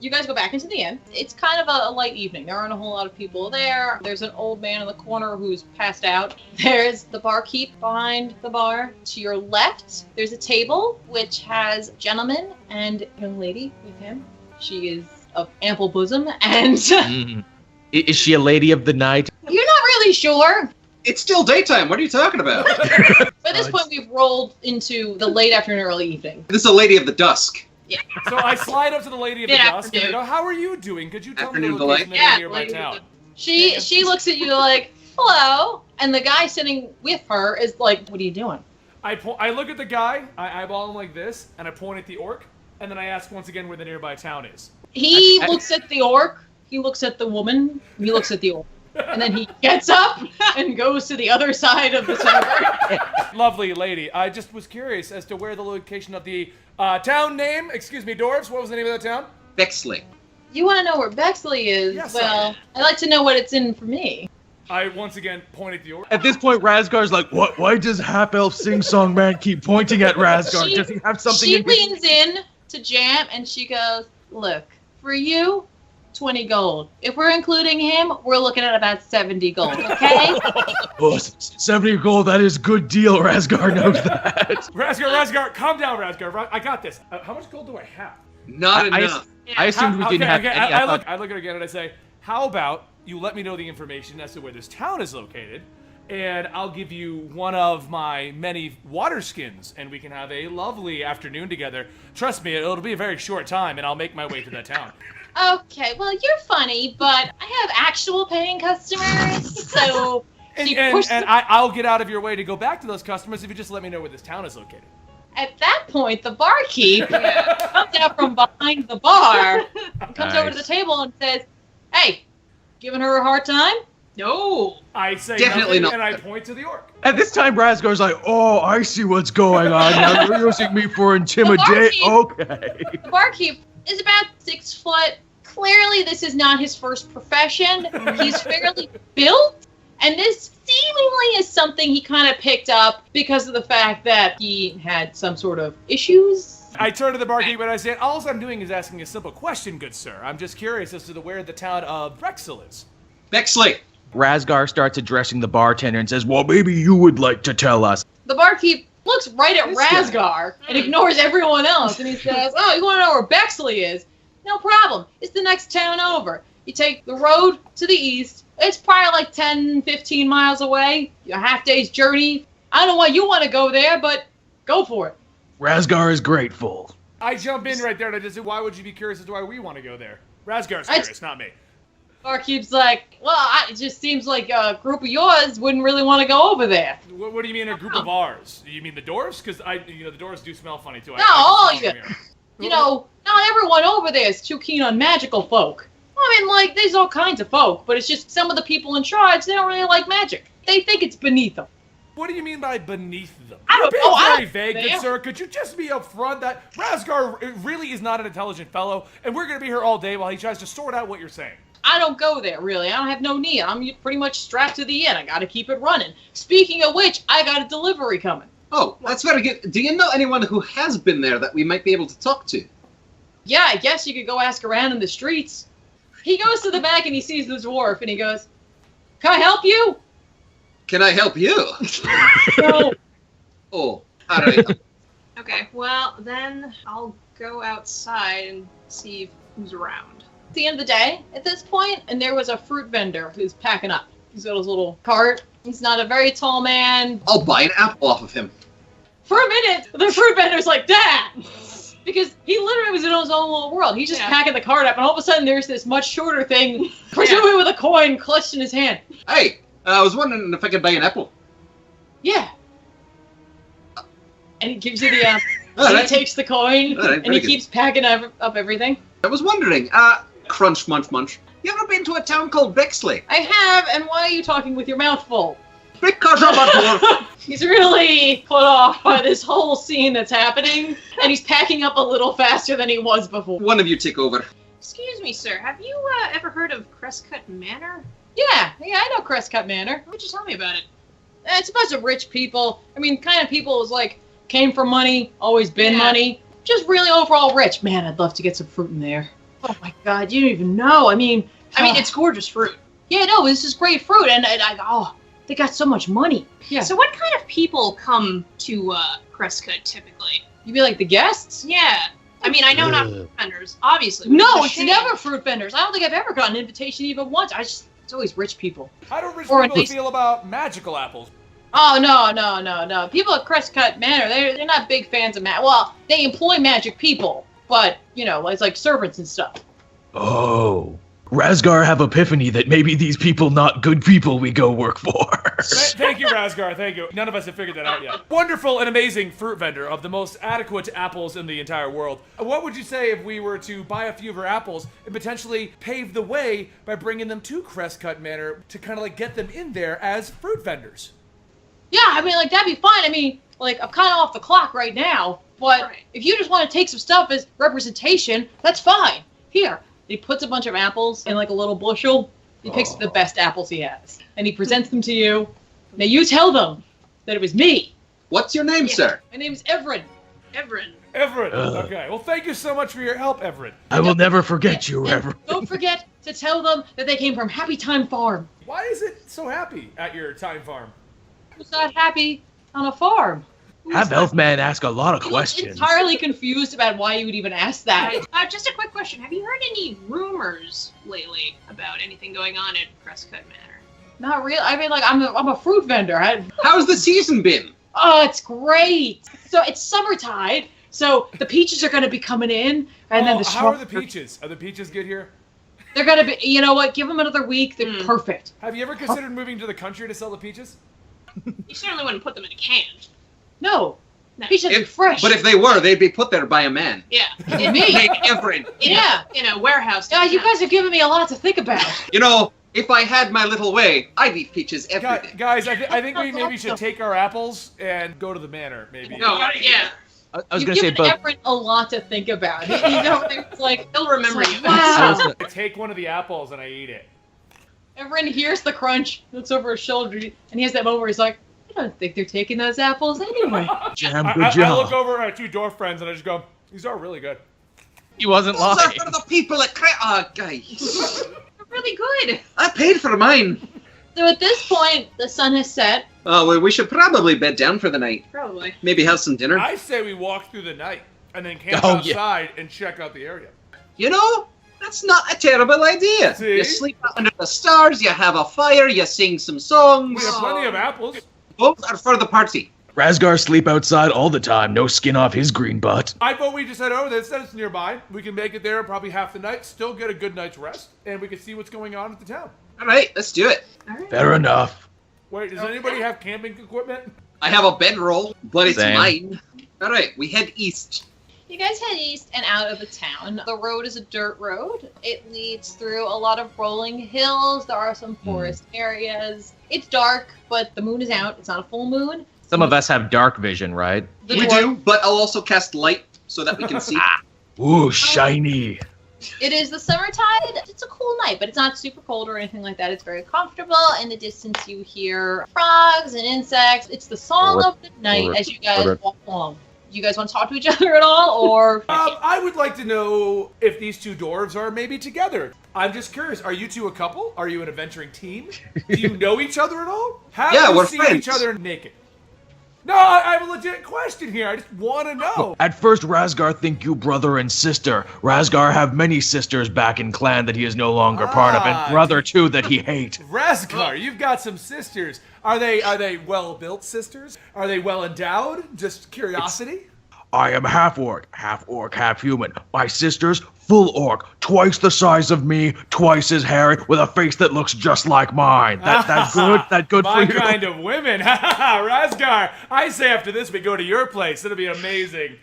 You guys go back into the inn. It's kind of a light evening. There aren't a whole lot of people there. There's an old man in the corner who's passed out. There's the barkeep behind the bar. To your left, there's a table which has a gentleman and a young lady with him. She is of ample bosom and... Is she a lady of the night? You're not really sure. It's still daytime. What are you talking about? By this point, we've rolled into the late afternoon, early evening. This is a lady of the dusk. Yeah. So I slide up to the lady of the dusk and I go, how are you doing? Could you tell me the location of the nearby town? She looks at you like, hello. And the guy sitting with her is like, what are you doing? I look at the guy, I eyeball him like this, and I point at the orc, and then I ask once again where the nearby town is. He looks at the orc, he looks at the woman, he looks at the orc. And then he gets up and goes to the other side of the tavern. Lovely lady. I just was curious as to where the location of the town name, excuse me, dwarves, what was the name of the town? Bexley. You want to know where Bexley is? Yes, well, I'd like to know what it's in for me. I once again point at the orc. At this point, Razgar's like, what? Why does half-elf sing-song man keep pointing at Razgar? Does he have something She in leans in to Jam and she goes, look, for you, 20 gold. If we're including him, we're looking at about 70 gold, okay? Oh, 70 gold, that is good deal. Razgar knows that. Razgar, calm down, Razgar. I got this. How much gold do I have? Not enough. I assumed we didn't have any. I look at her again and I say, how about you let me know the information as to where this town is located, and I'll give you one of my many water skins, and we can have a lovely afternoon together. Trust me, it'll be a very short time, and I'll make my way to that town. Okay, well, you're funny, but I have actual paying customers, so... I'll get out of your way to go back to those customers if you just let me know where this town is located. At that point, the barkeep comes out from behind the bar, and comes over to the table and says, hey, giving her a hard time? No. I say Definitely nothing, not. and I point to the orc. At this time, Razgar's like, oh, I see what's going on. Now you're using me for intimidation. Okay. The barkeep is about 6 foot. Clearly, this is not his first profession. He's fairly built, and this seemingly is something he kind of picked up because of the fact that he had some sort of issues. I turn to the barkeep and I say, all I'm doing is asking a simple question, good sir. I'm just curious as to where the town of Drexel is. Bexley. Razgar starts addressing the bartender and says, well, maybe you would like to tell us. The barkeep looks right at Razgar and ignores everyone else, and he says, oh, you want to know where Bexley is? No problem. It's the next town over. You take the road to the east. It's probably like 10, 15 miles away. A half-day's journey. I don't know why you want to go there, but go for it. Razgar is grateful. I jump in right there and I just say, why would you be curious as to why we want to go there? Razgar's curious, not me. Barkeep's like, well, it just seems like a group of yours wouldn't really want to go over there. What do you mean a group of ours? You mean the dwarves? Because the dwarves do smell funny too. No, all of you. You know, not everyone over there is too keen on magical folk. I mean, like, there's all kinds of folk, but it's just some of the people in charge, they don't really like magic. They think it's beneath them. What do you mean by beneath them? I don't know. You're being very vague, good sir. Could you just be upfront that Razgar really is not an intelligent fellow, and we're going to be here all day while he tries to sort out what you're saying? I don't go there, really. I don't have no need. I'm pretty much strapped to the inn. I gotta keep it running. Speaking of which, I got a delivery coming. Oh, that's very good. Do you know anyone who has been there that we might be able to talk to? Yeah, I guess you could go ask around in the streets. He goes to the back and he sees the dwarf and he goes, can I help you? Can I help you? No. Oh, all right. Okay, well, then I'll go outside and see who's around. At the end of the day, at this point, and there was a fruit vendor who's packing up. He's got his little cart. He's not a very tall man. I'll buy an apple off of him. For a minute, the fruit vendor's like, Dad! Because he literally was in his own little world. He's just packing the cart up, and all of a sudden there's this much shorter thing, presumably with a coin clutched in his hand. Hey, I was wondering if I could buy an apple. Yeah. And he gives you the and he takes the coin, and he keeps packing up everything. I was wondering, crunch, munch, munch. You ever been to a town called Bexley? I have, and why are you talking with your mouth full? Because I'm a dwarf. He's really put off by this whole scene that's happening, and he's packing up a little faster than he was before. One of you take over. Excuse me, sir. Have you ever heard of Crestcut Manor? Yeah, I know Crestcut Manor. Why don't you tell me about it? It's a bunch of rich people. I mean, kind of people who's like, came from money, always been money. Just really overall rich. Man, I'd love to get some fruit in there. Oh my god, you don't even know. I mean, it's gorgeous fruit. yeah, no, this is great fruit, and they got so much money. Yeah. So what kind of people come to Crestcut typically? You mean like the guests? Yeah. I mean, I know not fruit vendors, obviously. No, it's never fruit vendors. I don't think I've ever gotten an invitation even once. It's always rich people. How do rich Or people at least- feel about magical apples? Oh, no. People at Crestcut Manor, they're not big fans of magic. Well, they employ magic people, but, it's like servants and stuff. Oh. Razgar have epiphany that maybe these people not good people we go work for. Thank you, Razgar. Thank you. None of us have figured that out yet. Wonderful and amazing fruit vendor of the most adequate apples in the entire world. What would you say if we were to buy a few of her apples and potentially pave the way by bringing them to Crestcut Manor to kind of like get them in there as fruit vendors? Yeah, that'd be fine. I'm kind of off the clock right now, but Right. if you just want to take some stuff as representation, that's fine. Here. He puts a bunch of apples in like a little bushel. He picks the best apples he has, and he presents them to you. Now you tell them that it was me. What's your name, sir? My name's Everin. Everin. Everett. Okay. Well, thank you so much for your help, Everett. I will never forget you, And Reverend. don't forget to tell them that they came from Happy Time Farm. Why is it so happy at your time farm? Who's not happy on a farm? Have Elfman ask a lot of He was questions. entirely confused about why you would even ask that. Just a quick question. Have you heard any rumors lately about anything going on at Crestcut Manor? Not real. I'm a fruit vendor. How's the season been? Oh, it's great. So it's summertime. So the peaches are going to be coming in, and then the how are the peaches? Are the peaches good here? They're going to be. You know what? Give them another week. They're perfect. Have you ever considered moving to the country to sell the peaches? You certainly wouldn't put them in a can. No, No. peaches are fresh. But if they were, they'd be put there by a man. Yeah. me, Hey, Everett. yeah. In a warehouse. Yeah, you guys have given me a lot to think about. You know, if I had my little way, I'd eat peaches every day. Guys, I think we maybe should take our apples and go to the manor, maybe. No, yeah. I was You've going to say, given but Everett a lot to think about. It's like He'll remember you. wow. I take one of the apples and I eat it. Everett hears the crunch, looks over his shoulder, and he has that moment where he's like, I don't think they're taking those apples anyway. Jam, I good look job. over at two dwarf friends and I just go, these are really good. He wasn't Those are lying. for the people at guys. They're really good. I paid for mine. So at this point, the sun has set. Oh, well, we should probably bed down for the night. Probably. Maybe have some dinner. I say we walk through the night and then camp Oh, yeah. outside and check out the area. You know, that's not a terrible idea. See? You sleep out under the stars, you have a fire, you sing some songs. We have plenty of apples. Both are for the party. Razgar sleep outside all the time, no skin off his green butt. I vote we just head over there. Instead, it's nearby. We can make it there probably half the night, still get a good night's rest, and we can see what's going on at the town. All right, let's do it. All right. Fair enough. Wait, does anybody have camping equipment? I have a bedroll, but it's Same. mine. All right, we head east. You guys head east and out of the town. The road is a dirt road. It leads through a lot of rolling hills. There are some forest areas. It's dark, but the moon is out. It's not a full moon. Some of us have dark vision, right? The We dwarf- do, but I'll also cast light so that we can see. Ooh, shiny. It is the summertime. It's a cool night, but it's not super cold or anything like that. It's very comfortable. In the distance, you hear frogs and insects. It's the song of the night as you guys walk along. You guys want to talk to each other at all, or? I would like to know if these two dwarves are maybe together. I'm just curious. Are you two a couple? Are you an adventuring team? Do you know each other at all? Have Yeah, you we're seen friends. each other naked? No, I have a legit question here. I just want to know. At first, Razgar think you brother and sister. Razgar have many sisters back in clan that he is no longer part of, and brother too that he hate. Razgar, you've got some sisters. Are they well-built sisters? Are they well-endowed? Just curiosity? I am half-orc, half human. My sister's full orc, twice the size of me, twice as hairy, with a face that looks just like mine. That good? That good My for you? kind of women. Razgar, I say after this we go to your place. It'll be amazing.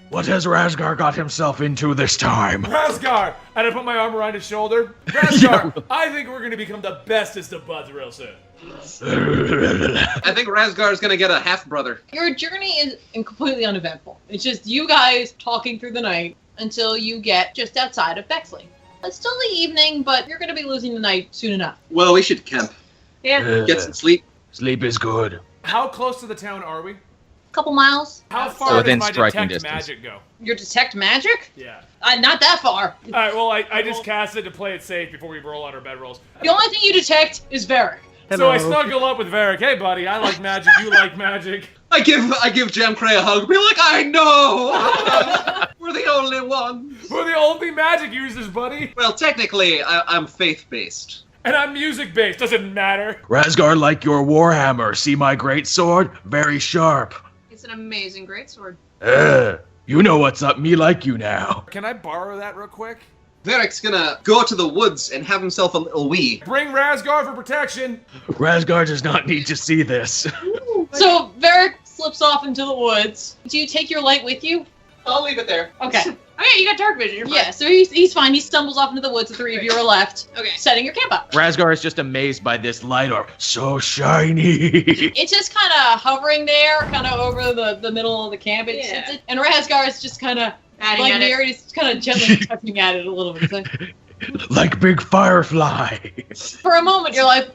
What has Razgar got himself into this time? Razgar! And I put my arm around his shoulder. Razgar, I think we're going to become the bestest of buds real soon. I think Razgar's gonna get a half-brother. Your journey is completely uneventful. It's just you guys talking through the night until you get just outside of Bexley. It's still the evening, but you're going to be losing the night soon enough. Well, we should camp. Yeah. Get some sleep. Sleep is good. How close to the town are we? Couple miles. How So far does within my striking detect distance. magic go? Your detect magic? Yeah. Not that far. All right, well, I just cast it to play it safe before we roll on our bed rolls. The only thing you detect is Verik. So I snuggle up with Verik. Hey, buddy, I like magic. You like magic. I give Jam Cray a hug. Be like, I know. We're the only ones. We're the only magic users, buddy. Well, technically, I'm faith-based. And I'm music-based. Doesn't matter. Razgar, like your warhammer. See my great sword? Very sharp. It's an amazing greatsword. You know what's up. Me like you now. Can I borrow that real quick? Verik's gonna go to the woods and have himself a little wee. Bring Razgar for protection. Razgar does not need to see this. So Verik slips off into the woods. Do you take your light with you? I'll leave it there. Okay. Okay, you got dark vision. You're fine. Yeah, so he's fine. He stumbles off into the woods. The three of you are left, Okay. setting your camp up. Razgar is just amazed by this light orb. So shiny. It's just kind of hovering there, kind of over the middle of the camp. Yeah. And Razgar is just kind of Adding like at it. near it. He's kind of gently touching at it a little bit. It's like, Like big firefly. for a moment, you're like,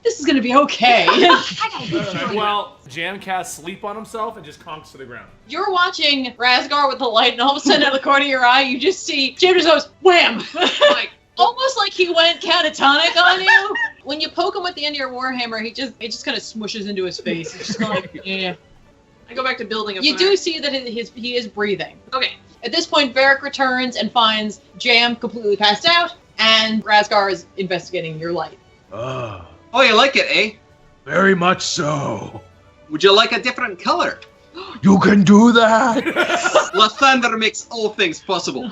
this is gonna be okay. Well, Jam casts sleep on himself and just conks to the ground. You're watching Razgar with the light, and all of a sudden, out of the corner of your eye, you just see Jam just goes wham, Like, almost like he went catatonic on you. When you poke him with the end of your warhammer, it just kind of smushes into his face. It's just kind of like, yeah. I go back to building a You fire. do see that he is breathing. Okay. At this point, Verik returns and finds Jam completely passed out, and Razgar is investigating your light. Oh, Oh, you like it, eh? very much so. Would you like a different color? You can do that? Lathander makes all things possible.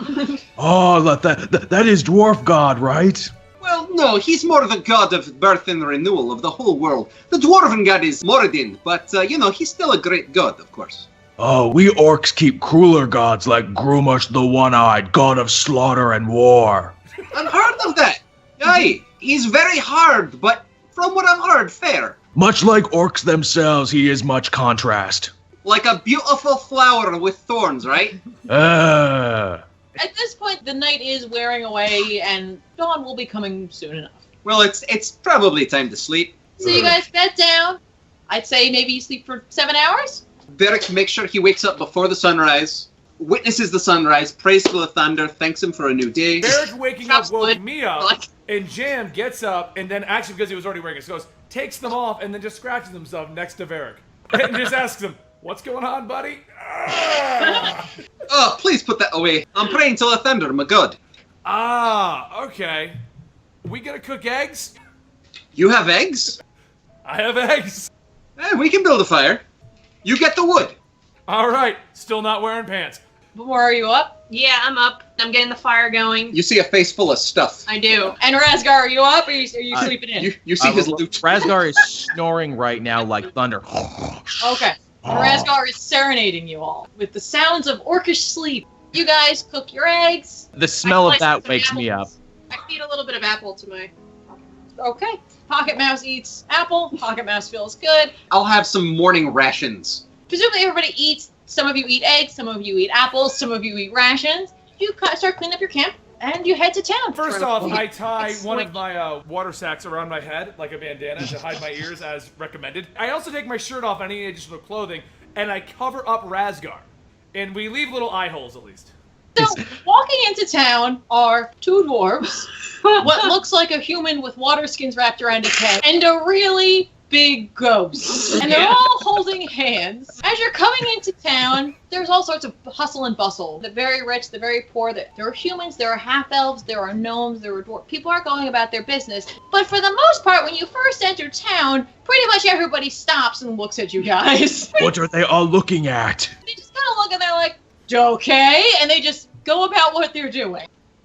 Oh, that is dwarf god, right? Well, no, he's more the god of birth and renewal of the whole world. The dwarven god is Moradin, but, he's still a great god, of course. Oh, we orcs keep crueler gods like Grumash the One-Eyed, god of slaughter and war. Unheard of that! Aye, he's very hard, but from what I've heard, fair. Much like orcs themselves, he is much contrast. Like a beautiful flower with thorns, right? At this point, the night is wearing away, and dawn will be coming soon enough. Well, it's probably time to sleep. So you guys bed down. I'd say maybe you sleep for 7 hours. Verik makes sure he wakes up before the sunrise, witnesses the sunrise, prays to Lathander, thanks him for a new day. Verik waking up Sounds woke good. me up, Like- and Jam gets up, and then actually because he was already wearing his clothes, takes them off, and then just scratches himself next to Verik. And just asks him, what's going on, buddy? Ah, Oh, please put that away. I'm praying to Lathander, my god. Okay. We gonna cook eggs? You have eggs? I have eggs. We can build a fire. You get the wood. All right, still not wearing pants. Before are you up? Yeah, I'm up. I'm getting the fire going. You see a face full of stuff. I do. And Razgar, are you up, or are you sleeping in? You see his loot. Razgar is snoring right now like thunder. Okay. And Razgar is serenading you all with the sounds of orcish sleep. You guys cook your eggs. The smell I of that slice some wakes me up. apples. I feed a little bit of apple to my... Okay. Pocket Mouse eats apple. Pocket Mouse feels good. I'll have some morning rations. Presumably everybody eats. Some of you eat eggs. Some of you eat apples. Some of you eat rations. You start cleaning up your camp, and you head to town. First off, I tie It's one like- of my water sacks around my head, like a bandana, to hide my ears as recommended. I also take my shirt off, any additional clothing, and I cover up Razgar. And we leave little eye holes, at least. So, walking into town are two dwarves, what looks like a human with water skins wrapped around his head, and a really big ghost. And they're all holding hands. As you're coming into town, there's all sorts of hustle and bustle. The very rich, the very poor. There are humans, there are half-elves, there are gnomes, there are dwarves. People are going about their business. But for the most part, when you first enter town, pretty much everybody stops and looks at you guys. What are they all looking at? They just kind of look and they're like, okay, and they just go about what they're doing.